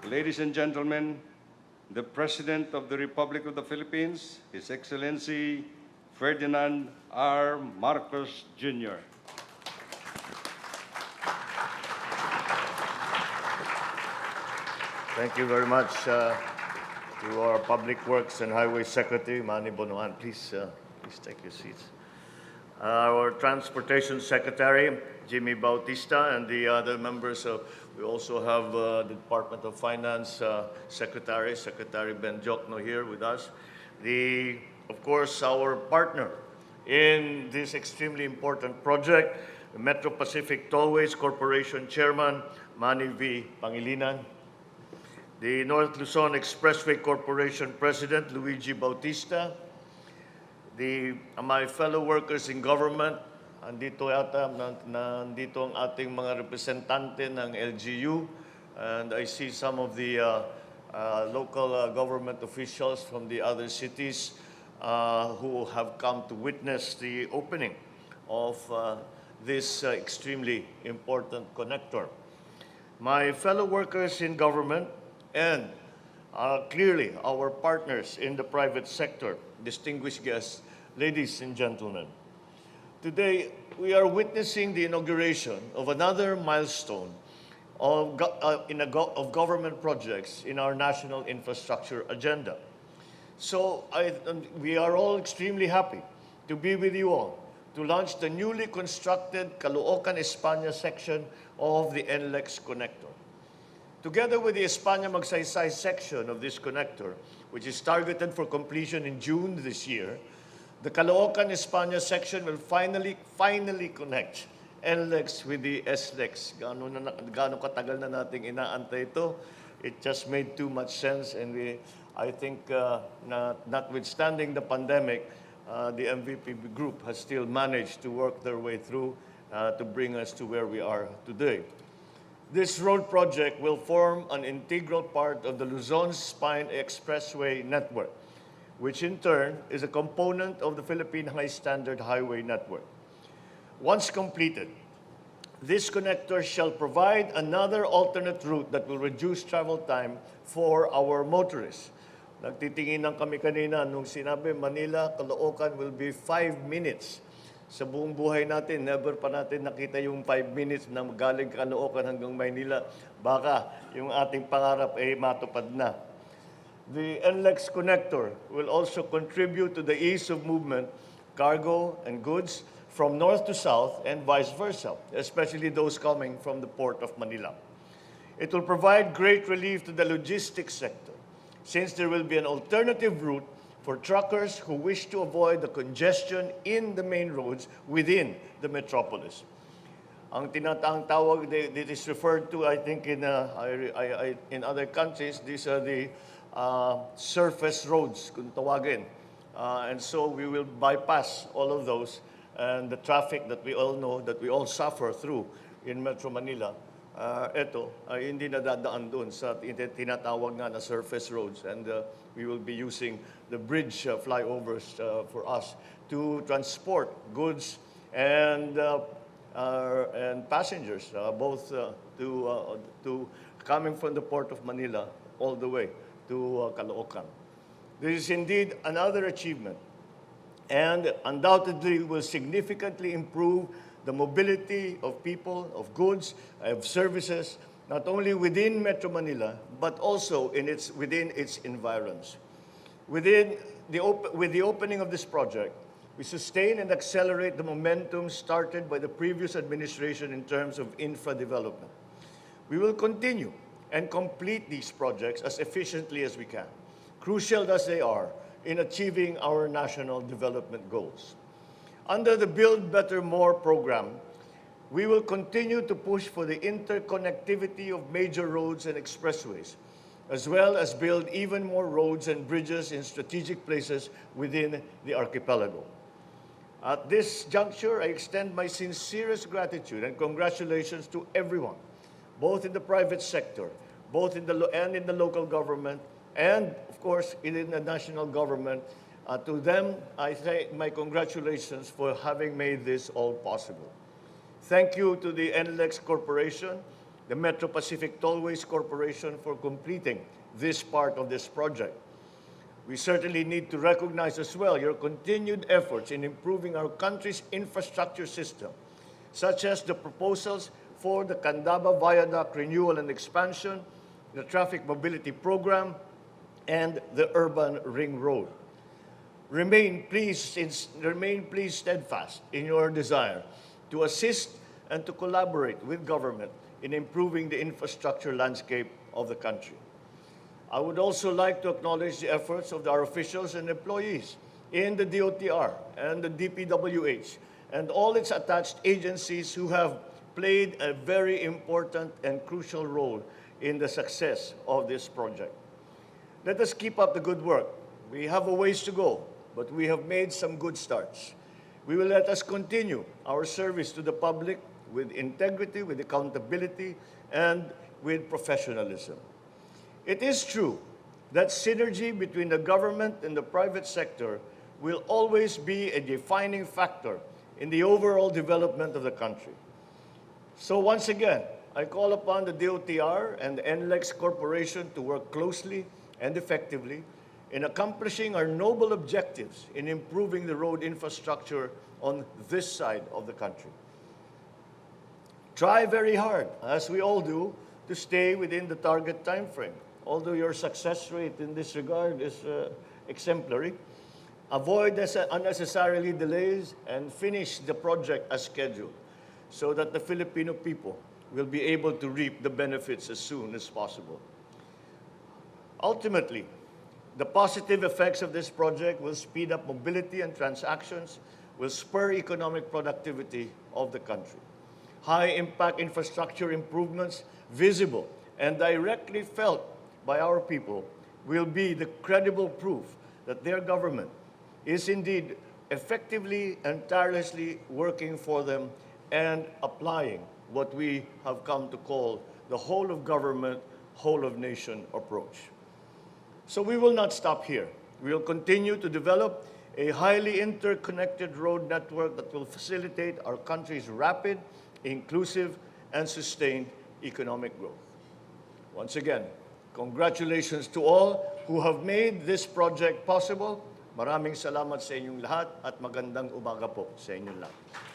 ladies and gentlemen, the President of the Republic of the Philippines, His Excellency Ferdinand R. Marcos Jr. Thank you very much to our Public Works and Highway Secretary, Manny Bonoan. Please take your seats. Our Transportation Secretary, Jimmy Bautista, and the other members of, we also have the Department of Finance Secretary Ben Jokno here with us. Of course, our partner in this extremely important project, the Metro Pacific Tollways Corporation Chairman, Manny V. Pangilinan. The North Luzon Expressway Corporation President, Luigi Bautista. My fellow workers in government, nandito ang ating mga representante ng LGU, and I see some of the local government officials from the other cities who have come to witness the opening of this extremely important connector. My fellow workers in government and clearly our partners in the private sector, distinguished guests, ladies and gentlemen. Today, we are witnessing the inauguration of another milestone of government projects in our national infrastructure agenda. So we are all extremely happy to be with you all to launch the newly constructed Caloocan-España section of the NLEX connector. Together with the España-Magsaysay section of this connector, which is targeted for completion in June this year, the Caloocan-España section will finally connect NLEX with the SLEX. Gaano katagal na nating inaantay ito. It just made too much sense, and I think notwithstanding the pandemic, the MVP group has still managed to work their way through to bring us to where we are today. This road project will form an integral part of the Luzon Spine Expressway network, which in turn is a component of the Philippine High Standard Highway Network. Once completed, this connector shall provide another alternate route that will reduce travel time for our motorists. Nagtitinginan kami kanina nung sinabi Manila, Caloocan will be 5 minutes. Sa buong buhay natin, never pa natin nakita yung 5 minutes na galing Caloocan hanggang Maynila. Baka yung ating pangarap ay matupad na. The NLEX connector will also contribute to the ease of movement, cargo and goods from north to south and vice versa, especially those coming from the Port of Manila. It will provide great relief to the logistics sector, since there will be an alternative route for truckers who wish to avoid the congestion in the main roads within the metropolis. Ang tawag, it is referred to, I think, in other countries, these are the surface roads, kung tawagin. And so we will bypass all of those, and the traffic that we all know, that we all suffer through in Metro Manila, ito ay hindi nadadaan doon sa tinatawag nga na surface roads, and we will be using the bridge flyovers for us to transport goods and passengers, both to coming from the Port of Manila all the way to Caloocan. This is indeed another achievement, and undoubtedly will significantly improve the mobility of people, of goods, of services, not only within Metro Manila, but also within its environs. With the opening of this project, we sustain and accelerate the momentum started by the previous administration in terms of infra development. We will continue and complete these projects as efficiently as we can, crucial as they are in achieving our national development goals. Under the Build Better More program, we will continue to push for the interconnectivity of major roads and expressways, as well as build even more roads and bridges in strategic places within the archipelago. At this juncture, I extend my sincerest gratitude and congratulations to everyone, both in the private sector, both in the local government, and of course in the national government. To them, I say my congratulations for having made this all possible. Thank you to the NLEX Corporation, the Metro Pacific Tollways Corporation for completing this part of this project. We certainly need to recognize as well your continued efforts in improving our country's infrastructure system, such as the proposals for the Candaba Viaduct renewal and expansion, the Traffic Mobility Program, and the Urban Ring Road. Remain please steadfast in your desire to assist and to collaborate with government in improving the infrastructure landscape of the country. I would also like to acknowledge the efforts of our officials and employees in the DOTR and the DPWH and all its attached agencies who have played a very important and crucial role in the success of this project. Let us keep up the good work. We have a ways to go, but we have made some good starts. We will let us continue our service to the public with integrity, with accountability, and with professionalism. It is true that synergy between the government and the private sector will always be a defining factor in the overall development of the country. So once again, I call upon the DOTR and the NLEX Corporation to work closely and effectively in accomplishing our noble objectives in improving the road infrastructure on this side of the country. Try very hard, as we all do, to stay within the target time frame. Although your success rate in this regard is exemplary, avoid unnecessarily delays and finish the project as scheduled so that the Filipino people will be able to reap the benefits as soon as possible. Ultimately, the positive effects of this project will speed up mobility and transactions, will spur economic productivity of the country. High-impact infrastructure improvements, visible and directly felt by our people, will be the credible proof that their government is indeed effectively and tirelessly working for them and applying what we have come to call the whole of government, whole of nation approach. So we will not stop here. We will continue to develop a highly interconnected road network that will facilitate our country's rapid, inclusive, and sustained economic growth. Once again, congratulations to all who have made this project possible. Maraming salamat sa inyong lahat at magandang umaga po sa inyong lahat.